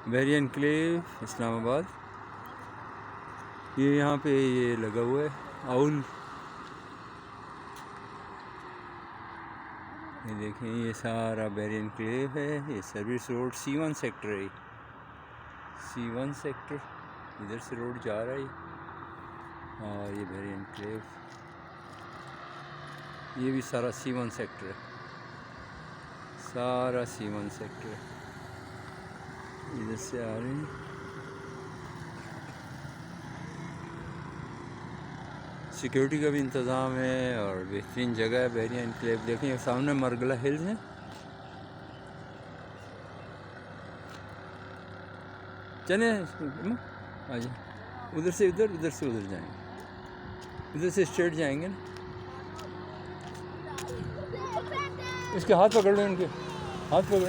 Bairiya enclave Islamabad. ये यहाँ पे ये लगा हुआ है आउल। ये देखें, ये सारा बैरिया एनक्लेव है। ये सर्विस रोड C1 सेक्टर है। C1 सेक्टर इधर से रोड जा रहा है। और ये बैरिया एनक्लेव, ये भी सारा C1 सेक्टर है। सारा C1 सेक्टर है। इधर से आ रहे हैं। सिक्योरिटी का भी इंतज़ाम है और बेहतरीन जगह है बैरिया एनक्लेव। देखें सामने मरगला हिल्स है। चले आ जाए, उधर से उधर, उधर से उधर जाएंगे, इधर से स्ट्रेट जाएंगे ना। इसके हाथ पकड़ लो, इनके हाथ पकड़ लो।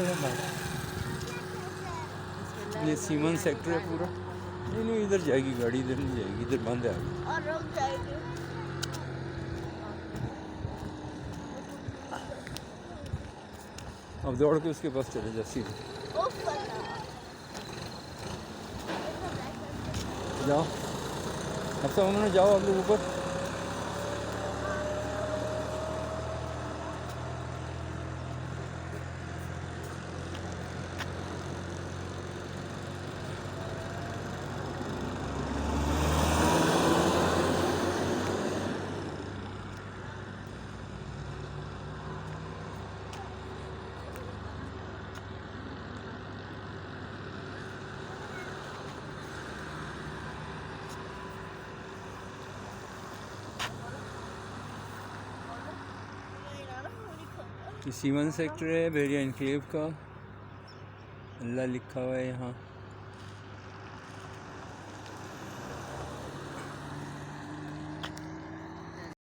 ये C1 सेक्टर है पूरा। नहीं नहीं, इधर जाएगी गाड़ी, इधर नहीं जाएगी, इधर बंद है आगे। और रुक जाएगी। अब दौड़ के उसके पास चले जा सीधे। जाओ, अब सब उन्होंने जाओ आप लोग ऊपर। C1 सेक्टर है बैरिया एनक्लेव का। अल्लाह लिखा हुआ है यहाँ।